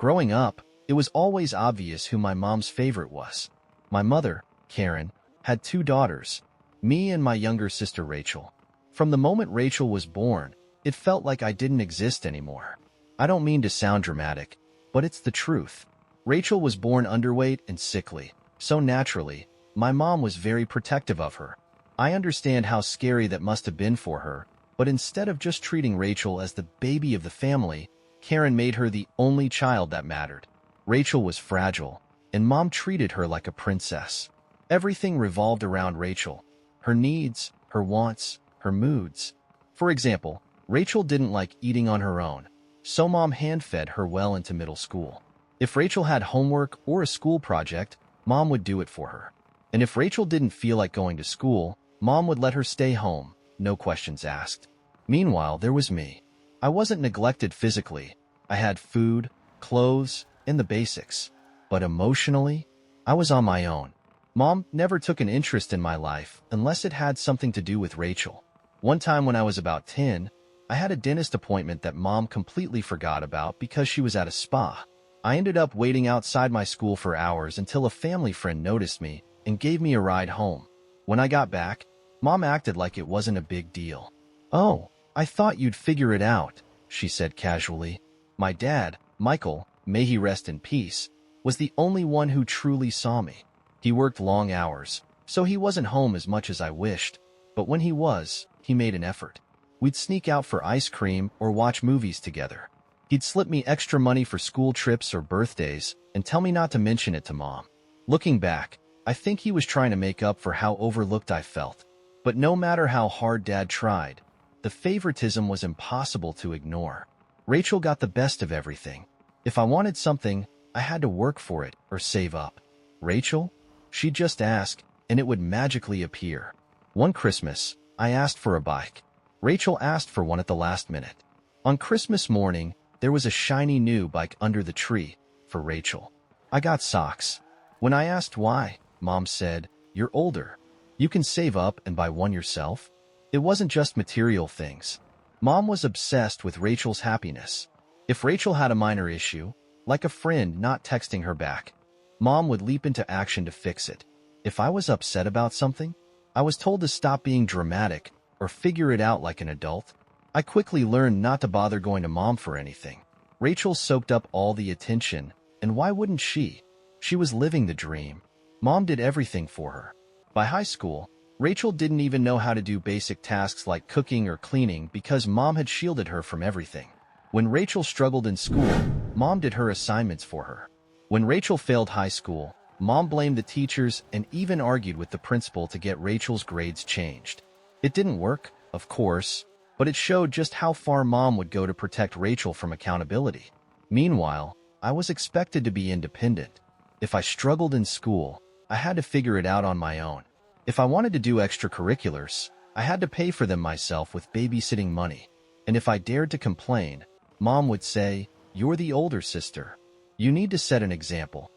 Growing up, it was always obvious who my mom's favorite was. My mother, Karen, had two daughters, me and my younger sister Rachel. From the moment Rachel was born, it felt like I didn't exist anymore. I don't mean to sound dramatic, but it's the truth. Rachel was born underweight and sickly, so naturally, my mom was very protective of her. I understand how scary that must have been for her, but instead of just treating Rachel as the baby of the family, Karen made her the only child that mattered. Rachel was fragile, and Mom treated her like a princess. Everything revolved around Rachel. Her needs, her wants, her moods. For example, Rachel didn't like eating on her own, so Mom hand-fed her well into middle school. If Rachel had homework or a school project, Mom would do it for her. And if Rachel didn't feel like going to school, Mom would let her stay home, no questions asked. Meanwhile, there was me. I wasn't neglected physically. I had food, clothes, and the basics. But emotionally, I was on my own. Mom never took an interest in my life unless it had something to do with Rachel. One time when I was about 10, I had a dentist appointment that Mom completely forgot about because she was at a spa. I ended up waiting outside my school for hours until a family friend noticed me and gave me a ride home. When I got back, Mom acted like it wasn't a big deal. "Oh, I thought you'd figure it out," she said casually. My dad, Michael, may he rest in peace, was the only one who truly saw me. He worked long hours, so he wasn't home as much as I wished, but when he was, he made an effort. We'd sneak out for ice cream or watch movies together. He'd slip me extra money for school trips or birthdays and tell me not to mention it to Mom. Looking back, I think he was trying to make up for how overlooked I felt. But no matter how hard Dad tried, the favoritism was impossible to ignore. Rachel got the best of everything. If I wanted something, I had to work for it or save up. Rachel? She'd just ask, and it would magically appear. One Christmas, I asked for a bike. Rachel asked for one at the last minute. On Christmas morning, there was a shiny new bike under the tree for Rachel. I got socks. When I asked why, Mom said, "You're older. You can save up and buy one yourself." It wasn't just material things. Mom was obsessed with Rachel's happiness. If Rachel had a minor issue, like a friend not texting her back, Mom would leap into action to fix it. If I was upset about something, I was told to stop being dramatic or figure it out like an adult. I quickly learned not to bother going to Mom for anything. Rachel soaked up all the attention, and why wouldn't she? She was living the dream. Mom did everything for her. By high school, Rachel didn't even know how to do basic tasks like cooking or cleaning because Mom had shielded her from everything. When Rachel struggled in school, Mom did her assignments for her. When Rachel failed high school, Mom blamed the teachers and even argued with the principal to get Rachel's grades changed. It didn't work, of course, but it showed just how far Mom would go to protect Rachel from accountability. Meanwhile, I was expected to be independent. If I struggled in school, I had to figure it out on my own. If I wanted to do extracurriculars, I had to pay for them myself with babysitting money. And if I dared to complain, Mom would say, "You're the older sister. You need to set an example."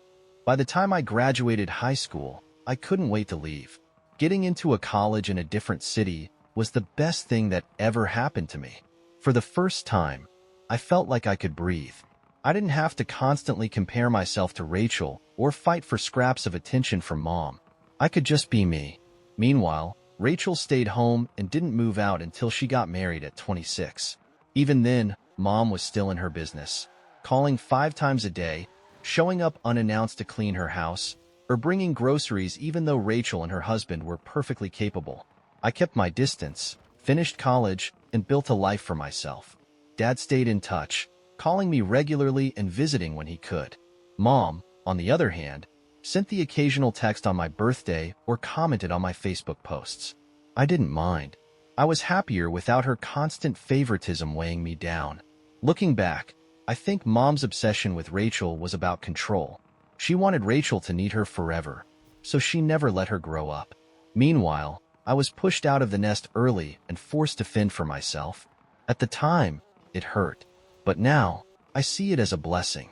By the time I graduated high school, I couldn't wait to leave. Getting into a college in a different city was the best thing that ever happened to me. For the first time, I felt like I could breathe. I didn't have to constantly compare myself to Rachel or fight for scraps of attention from Mom. I could just be me. Meanwhile, Rachel stayed home and didn't move out until she got married at 26. Even then, Mom was still in her business, calling 5 times a day, showing up unannounced to clean her house, or bringing groceries even though Rachel and her husband were perfectly capable. I kept my distance, finished college, and built a life for myself. Dad stayed in touch, calling me regularly and visiting when he could. Mom, on the other hand, sent the occasional text on my birthday or commented on my Facebook posts. I didn't mind. I was happier without her constant favoritism weighing me down. Looking back, I think Mom's obsession with Rachel was about control. She wanted Rachel to need her forever, so she never let her grow up. Meanwhile, I was pushed out of the nest early and forced to fend for myself. At the time, it hurt, but now, I see it as a blessing.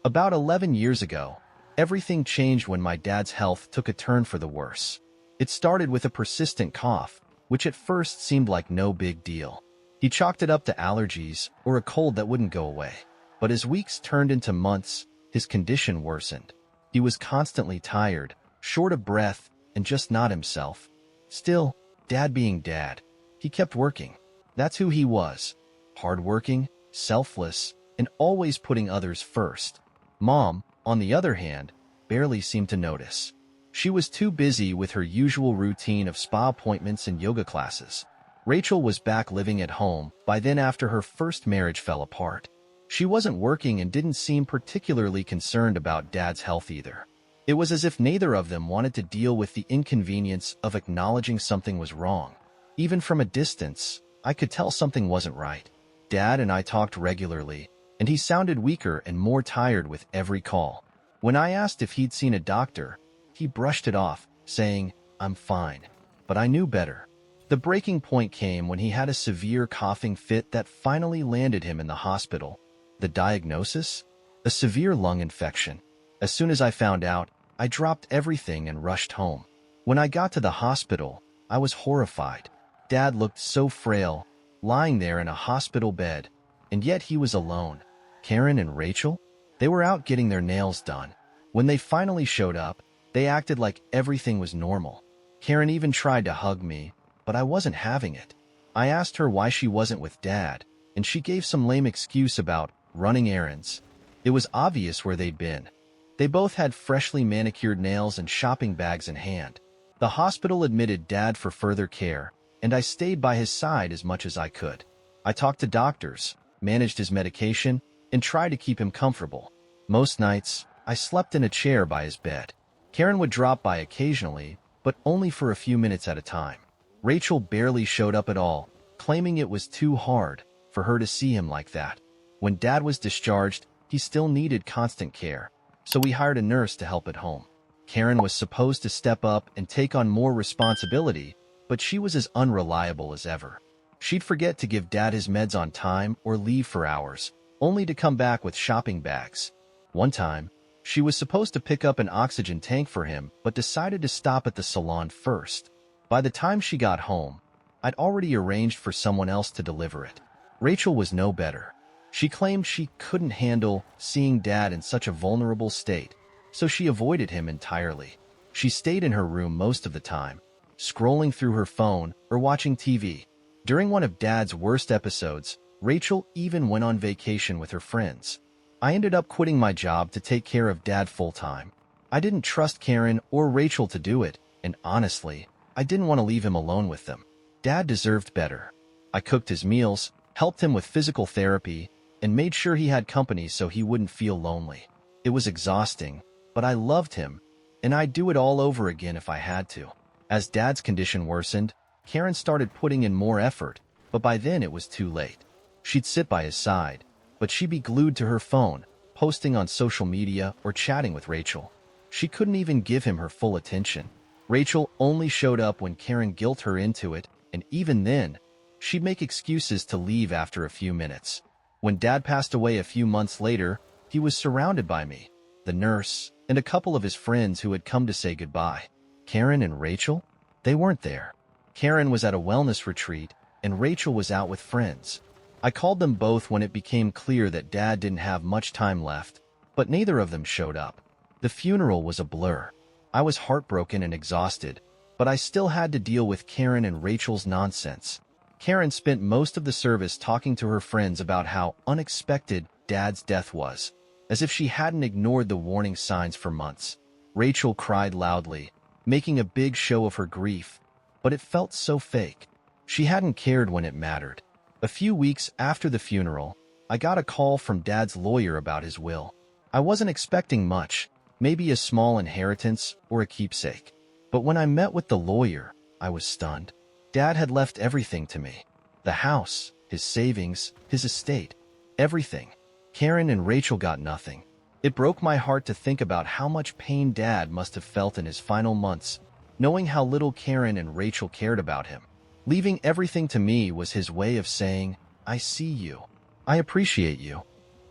About 11 years ago, everything changed when my dad's health took a turn for the worse. It started with a persistent cough, which at first seemed like no big deal. He chalked it up to allergies or a cold that wouldn't go away. But as weeks turned into months, his condition worsened. He was constantly tired, short of breath, and just not himself. Still, Dad being Dad, he kept working. That's who he was. Hardworking, selfless, and always putting others first. Mom, on the other hand, barely seemed to notice. She was too busy with her usual routine of spa appointments and yoga classes. Rachel was back living at home by then after her first marriage fell apart. She wasn't working and didn't seem particularly concerned about Dad's health either. It was as if neither of them wanted to deal with the inconvenience of acknowledging something was wrong. Even from a distance, I could tell something wasn't right. Dad and I talked regularly, and he sounded weaker and more tired with every call. When I asked if he'd seen a doctor, he brushed it off, saying, "I'm fine." But I knew better. The breaking point came when he had a severe coughing fit that finally landed him in the hospital. The diagnosis? A severe lung infection. As soon as I found out, I dropped everything and rushed home. When I got to the hospital, I was horrified. Dad looked so frail, lying there in a hospital bed, and yet he was alone. Karen and Rachel? They were out getting their nails done. When they finally showed up, they acted like everything was normal. Karen even tried to hug me, but I wasn't having it. I asked her why she wasn't with Dad, and she gave some lame excuse about running errands. It was obvious where they'd been. They both had freshly manicured nails and shopping bags in hand. The hospital admitted Dad for further care, and I stayed by his side as much as I could. I talked to doctors, managed his medication, and tried to keep him comfortable. Most nights, I slept in a chair by his bed. Karen would drop by occasionally, but only for a few minutes at a time. Rachel barely showed up at all, claiming it was too hard for her to see him like that. When Dad was discharged, he still needed constant care, so we hired a nurse to help at home. Karen was supposed to step up and take on more responsibility, but she was as unreliable as ever. She'd forget to give Dad his meds on time or leave for hours, only to come back with shopping bags. One time, she was supposed to pick up an oxygen tank for him, but decided to stop at the salon first. By the time she got home, I'd already arranged for someone else to deliver it. Rachel was no better. She claimed she couldn't handle seeing Dad in such a vulnerable state, so she avoided him entirely. She stayed in her room most of the time, scrolling through her phone or watching TV. During one of Dad's worst episodes, Rachel even went on vacation with her friends. I ended up quitting my job to take care of Dad full-time. I didn't trust Karen or Rachel to do it, and honestly, I didn't want to leave him alone with them. Dad deserved better. I cooked his meals, helped him with physical therapy, and made sure he had company so he wouldn't feel lonely. It was exhausting, but I loved him, and I'd do it all over again if I had to. As Dad's condition worsened, Karen started putting in more effort, but by then it was too late. She'd sit by his side, but she'd be glued to her phone, posting on social media or chatting with Rachel. She couldn't even give him her full attention. Rachel only showed up when Karen guilt her into it, and even then, she'd make excuses to leave after a few minutes. When Dad passed away a few months later, he was surrounded by me, the nurse, and a couple of his friends who had come to say goodbye. Karen and Rachel? They weren't there. Karen was at a wellness retreat, and Rachel was out with friends. I called them both when it became clear that Dad didn't have much time left, but neither of them showed up. The funeral was a blur. I was heartbroken and exhausted, but I still had to deal with Karen and Rachel's nonsense. Karen spent most of the service talking to her friends about how unexpected Dad's death was, as if she hadn't ignored the warning signs for months. Rachel cried loudly, making a big show of her grief, but it felt so fake. She hadn't cared when it mattered. A few weeks after the funeral, I got a call from Dad's lawyer about his will. I wasn't expecting much, maybe a small inheritance or a keepsake. But when I met with the lawyer, I was stunned. Dad had left everything to me. The house, his savings, his estate, everything. Karen and Rachel got nothing. It broke my heart to think about how much pain Dad must have felt in his final months, knowing how little Karen and Rachel cared about him. Leaving everything to me was his way of saying, "I see you. I appreciate you."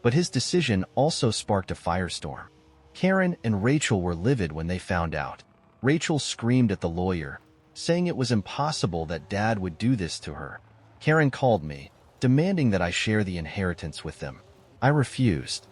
But his decision also sparked a firestorm. Karen and Rachel were livid when they found out. Rachel screamed at the lawyer, saying it was impossible that Dad would do this to her. Karen called me, demanding that I share the inheritance with them. I refused.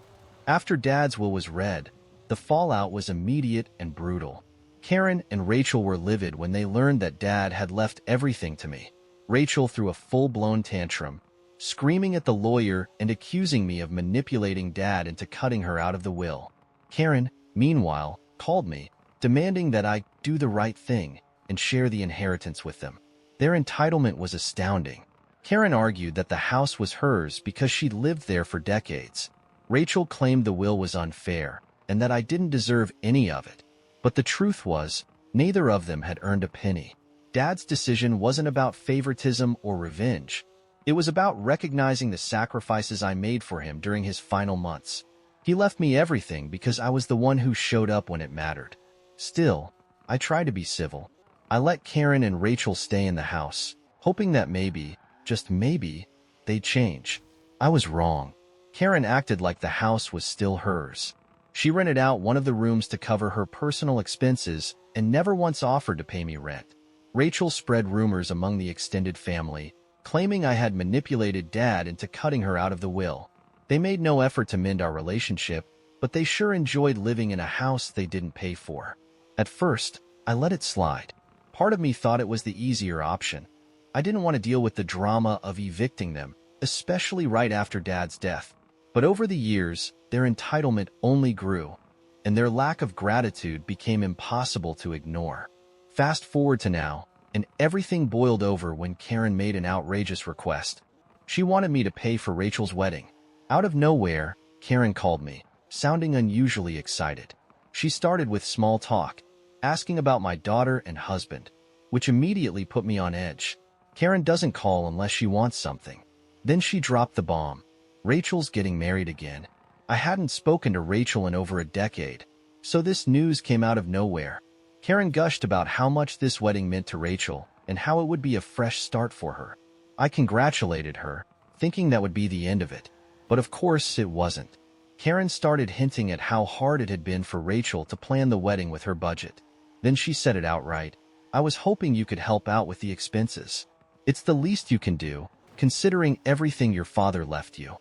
After Dad's will was read, the fallout was immediate and brutal. Karen and Rachel were livid when they learned that Dad had left everything to me. Rachel threw a full-blown tantrum, screaming at the lawyer and accusing me of manipulating Dad into cutting her out of the will. Karen, meanwhile, called me, demanding that I do the right thing and share the inheritance with them. Their entitlement was astounding. Karen argued that the house was hers because she'd lived there for decades. Rachel claimed the will was unfair and that I didn't deserve any of it. But the truth was, neither of them had earned a penny. Dad's decision wasn't about favoritism or revenge. It was about recognizing the sacrifices I made for him during his final months. He left me everything because I was the one who showed up when it mattered. Still, I tried to be civil. I let Karen and Rachel stay in the house, hoping that maybe, just maybe, they'd change. I was wrong. Karen acted like the house was still hers. She rented out one of the rooms to cover her personal expenses and never once offered to pay me rent. Rachel spread rumors among the extended family, claiming I had manipulated Dad into cutting her out of the will. They made no effort to mend our relationship, but they sure enjoyed living in a house they didn't pay for. At first, I let it slide. Part of me thought it was the easier option. I didn't want to deal with the drama of evicting them, especially right after Dad's death. But over the years, their entitlement only grew, and their lack of gratitude became impossible to ignore. Fast forward to now, and everything boiled over when Karen made an outrageous request. She wanted me to pay for Rachel's wedding. Out of nowhere, Karen called me, sounding unusually excited. She started with small talk, asking about my daughter and husband, which immediately put me on edge. Karen doesn't call unless she wants something. Then she dropped the bomb. Rachel's getting married again. I hadn't spoken to Rachel in over a decade, so this news came out of nowhere. Karen gushed about how much this wedding meant to Rachel and how it would be a fresh start for her. I congratulated her, thinking that would be the end of it. But of course it wasn't. Karen started hinting at how hard it had been for Rachel to plan the wedding with her budget. Then she said it outright. "I was hoping you could help out with the expenses. It's the least you can do, considering everything your father left you."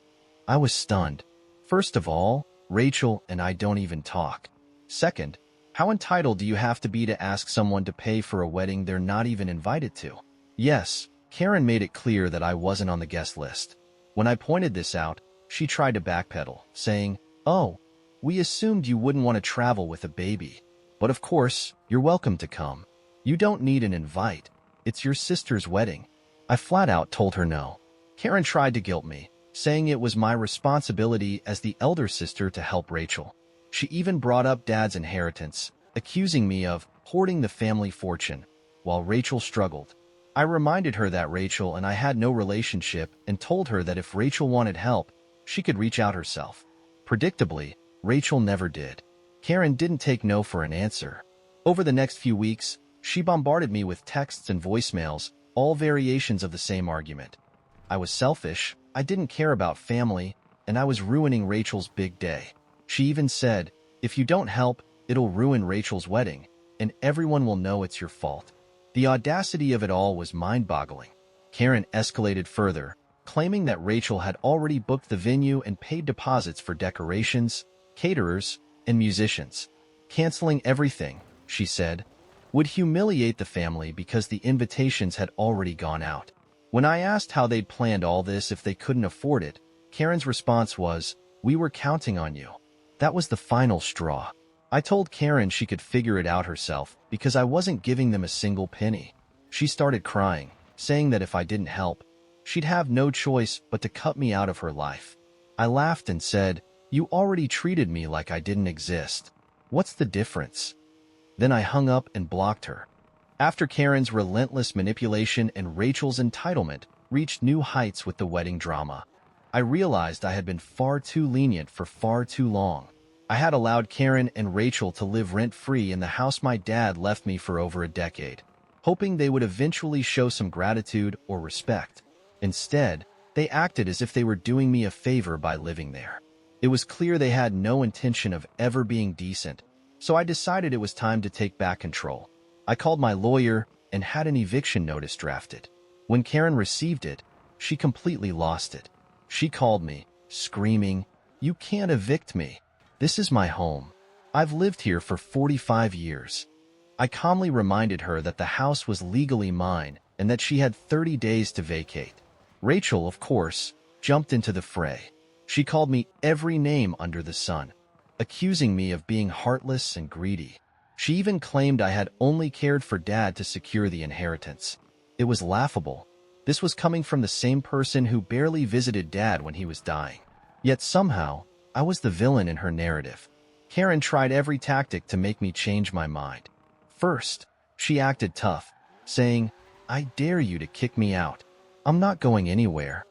I was stunned. First of all, Rachel and I don't even talk. Second, how entitled do you have to be to ask someone to pay for a wedding they're not even invited to? Yes, Karen made it clear that I wasn't on the guest list. When I pointed this out, she tried to backpedal, saying, "Oh, we assumed you wouldn't want to travel with a baby. But of course, you're welcome to come. You don't need an invite. It's your sister's wedding." I flat out told her no. Karen tried to guilt me, saying it was my responsibility as the elder sister to help Rachel. She even brought up Dad's inheritance, accusing me of hoarding the family fortune, while Rachel struggled. I reminded her that Rachel and I had no relationship and told her that if Rachel wanted help, she could reach out herself. Predictably, Rachel never did. Karen didn't take no for an answer. Over the next few weeks, she bombarded me with texts and voicemails, all variations of the same argument. I was selfish, I didn't care about family, and I was ruining Rachel's big day. She even said, "If you don't help, it'll ruin Rachel's wedding, and everyone will know it's your fault." The audacity of it all was mind-boggling. Karen escalated further, claiming that Rachel had already booked the venue and paid deposits for decorations, caterers, and musicians. Canceling everything, she said, would humiliate the family because the invitations had already gone out. When I asked how they'd planned all this if they couldn't afford it, Karen's response was, "We were counting on you." That was the final straw. I told Karen she could figure it out herself because I wasn't giving them a single penny. She started crying, saying that if I didn't help, she'd have no choice but to cut me out of her life. I laughed and said, "You already treated me like I didn't exist. What's the difference?" Then I hung up and blocked her. After Karen's relentless manipulation and Rachel's entitlement reached new heights with the wedding drama, I realized I had been far too lenient for far too long. I had allowed Karen and Rachel to live rent-free in the house my dad left me for over a decade, hoping they would eventually show some gratitude or respect. Instead, they acted as if they were doing me a favor by living there. It was clear they had no intention of ever being decent, so I decided it was time to take back control. I called my lawyer and had an eviction notice drafted. When Karen received it, she completely lost it. She called me, screaming, You can't evict me. This is my home. I've lived here for 45 years. I calmly reminded her that the house was legally mine and that she had 30 days to vacate. Rachel, of course, jumped into the fray. She called me every name under the sun, accusing me of being heartless and greedy. She even claimed I had only cared for Dad to secure the inheritance. It was laughable. This was coming from the same person who barely visited Dad when he was dying. Yet somehow, I was the villain in her narrative. Karen tried every tactic to make me change my mind. First, she acted tough, saying, "I dare you to kick me out. I'm not going anywhere."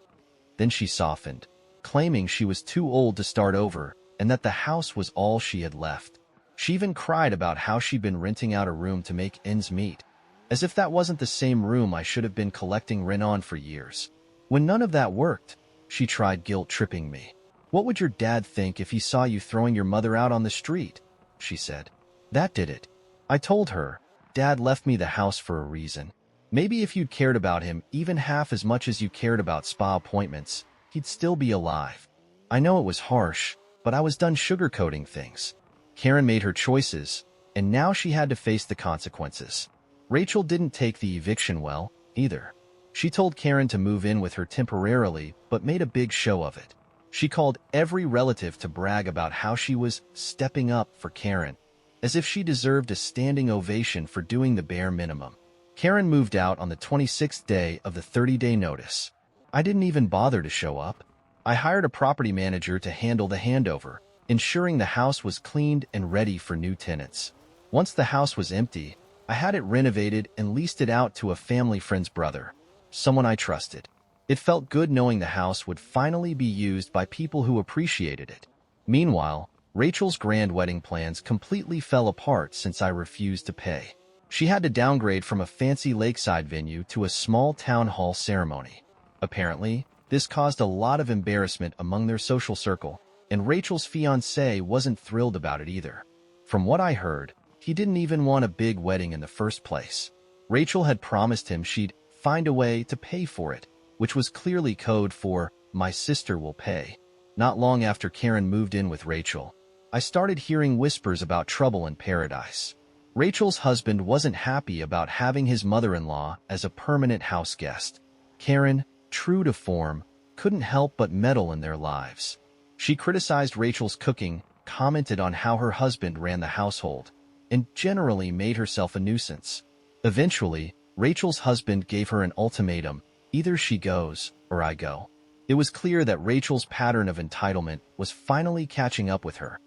Then she softened, claiming she was too old to start over and that the house was all she had left. She even cried about how she'd been renting out a room to make ends meet, as if that wasn't the same room I should have been collecting rent on for years. When none of that worked, she tried guilt-tripping me. "What would your dad think if he saw you throwing your mother out on the street?" she said. That did it. I told her, "Dad left me the house for a reason. Maybe if you'd cared about him even half as much as you cared about spa appointments, he'd still be alive." I know it was harsh, but I was done sugarcoating things. Karen made her choices, and now she had to face the consequences. Rachel didn't take the eviction well, either. She told Karen to move in with her temporarily, but made a big show of it. She called every relative to brag about how she was stepping up for Karen, as if she deserved a standing ovation for doing the bare minimum. Karen moved out on the 26th day of the 30-day notice. I didn't even bother to show up. I hired a property manager to handle the handover, ensuring the house was cleaned and ready for new tenants. Once the house was empty, I had it renovated and leased it out to a family friend's brother, someone I trusted. It felt good knowing the house would finally be used by people who appreciated it. Meanwhile, Rachel's grand wedding plans completely fell apart since I refused to pay. She had to downgrade from a fancy lakeside venue to a small town hall ceremony. Apparently, this caused a lot of embarrassment among their social circle, and Rachel's fiancé wasn't thrilled about it either. From what I heard, he didn't even want a big wedding in the first place. Rachel had promised him she'd find a way to pay for it, which was clearly code for "my sister will pay." Not long after Karen moved in with Rachel, I started hearing whispers about trouble in paradise. Rachel's husband wasn't happy about having his mother-in-law as a permanent house guest. Karen, true to form, couldn't help but meddle in their lives. She criticized Rachel's cooking, commented on how her husband ran the household, and generally made herself a nuisance. Eventually, Rachel's husband gave her an ultimatum: either she goes or I go. It was clear that Rachel's pattern of entitlement was finally catching up with her.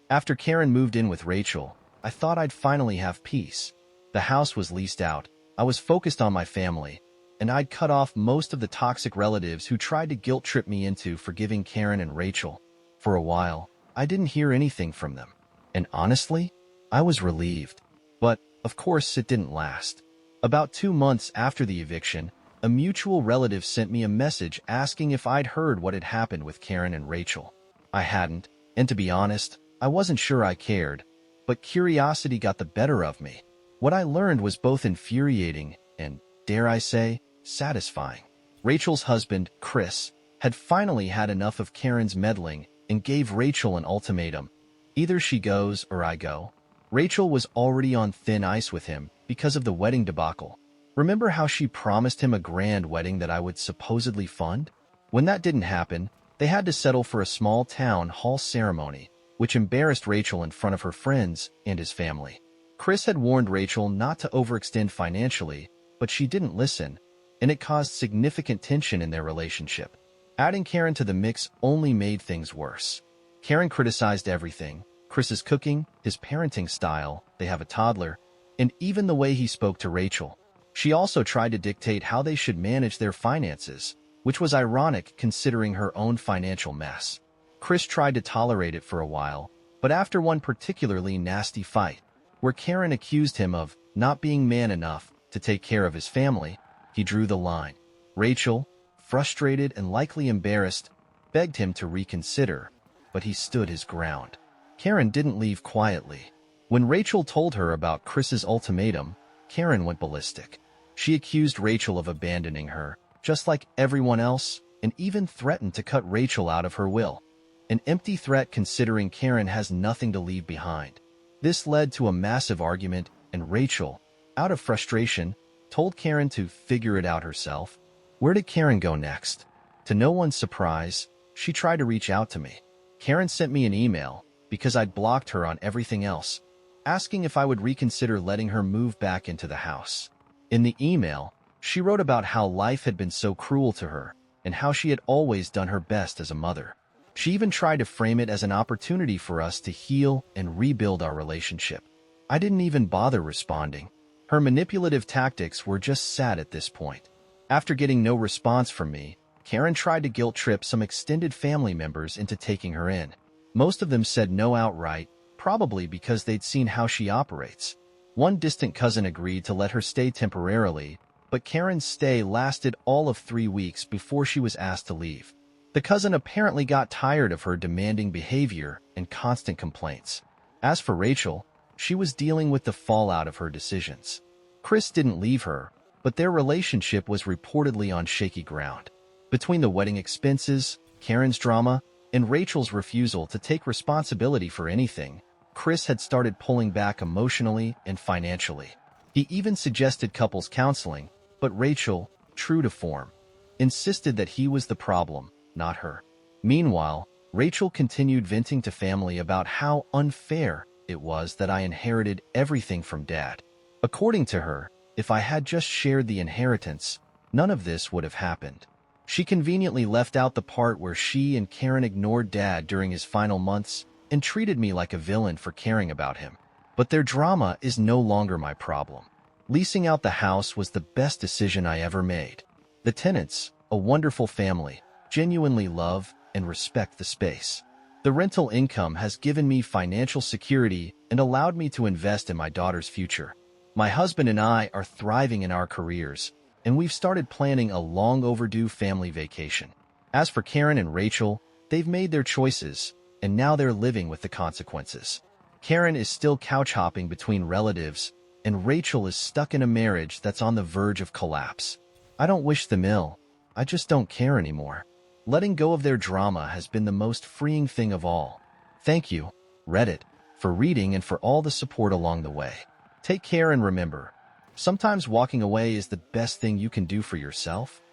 After Karen moved in with Rachel, I thought I'd finally have peace. The house was leased out, I was focused on my family, and I'd cut off most of the toxic relatives who tried to guilt-trip me into forgiving Karen and Rachel. For a while, I didn't hear anything from them, and honestly, I was relieved. But, of course, it didn't last. About 2 months after the eviction, a mutual relative sent me a message asking if I'd heard what had happened with Karen and Rachel. I hadn't, and to be honest, I wasn't sure I cared, but curiosity got the better of me. What I learned was both infuriating and, dare I say, satisfying. Rachel's husband, Chris, had finally had enough of Karen's meddling and gave Rachel an ultimatum: either she goes or I go. Rachel was already on thin ice with him because of the wedding debacle. Remember how she promised him a grand wedding that I would supposedly fund? When that didn't happen, they had to settle for a small town hall ceremony, which embarrassed Rachel in front of her friends and his family. Chris had warned Rachel not to overextend financially, but she didn't listen, and it caused significant tension in their relationship. Adding Karen to the mix only made things worse. Karen criticized everything: Chris's cooking, his parenting style, they have a toddler, and even the way he spoke to Rachel. She also tried to dictate how they should manage their finances, which was ironic considering her own financial mess. Chris tried to tolerate it for a while, but after one particularly nasty fight, where Karen accused him of not being man enough to take care of his family, he drew the line. Rachel, frustrated and likely embarrassed, begged him to reconsider, but he stood his ground. Karen didn't leave quietly. When Rachel told her about Chris's ultimatum, Karen went ballistic. She accused Rachel of abandoning her, just like everyone else, and even threatened to cut Rachel out of her will. An empty threat considering Karen has nothing to leave behind. This led to a massive argument, and Rachel, out of frustration, told Karen to figure it out herself. Where did Karen go next? To no one's surprise, she tried to reach out to me. Karen sent me an email, because I'd blocked her on everything else, asking if I would reconsider letting her move back into the house. In the email, she wrote about how life had been so cruel to her, and how she had always done her best as a mother. She even tried to frame it as an opportunity for us to heal and rebuild our relationship. I didn't even bother responding. Her manipulative tactics were just sad at this point. After getting no response from me, Karen tried to guilt-trip some extended family members into taking her in. Most of them said no outright, probably because they'd seen how she operates. One distant cousin agreed to let her stay temporarily, but Karen's stay lasted all of 3 weeks before she was asked to leave. The cousin apparently got tired of her demanding behavior and constant complaints. As for Rachel, she was dealing with the fallout of her decisions. Chris didn't leave her, but their relationship was reportedly on shaky ground. Between the wedding expenses, Karen's drama, and Rachel's refusal to take responsibility for anything, Chris had started pulling back emotionally and financially. He even suggested couples counseling, but Rachel, true to form, insisted that he was the problem, not her. Meanwhile, Rachel continued venting to family about how unfair it was that I inherited everything from Dad. According to her, if I had just shared the inheritance, none of this would have happened. She conveniently left out the part where she and Karen ignored Dad during his final months and treated me like a villain for caring about him. But their drama is no longer my problem. Leasing out the house was the best decision I ever made. The tenants, a wonderful family, genuinely love and respect the space. The rental income has given me financial security and allowed me to invest in my daughter's future. My husband and I are thriving in our careers, and we've started planning a long-overdue family vacation. As for Karen and Rachel, they've made their choices, and now they're living with the consequences. Karen is still couch-hopping between relatives, and Rachel is stuck in a marriage that's on the verge of collapse. I don't wish them ill. I just don't care anymore. Letting go of their drama has been the most freeing thing of all. Thank you, Reddit, for reading and for all the support along the way. Take care and remember, sometimes walking away is the best thing you can do for yourself.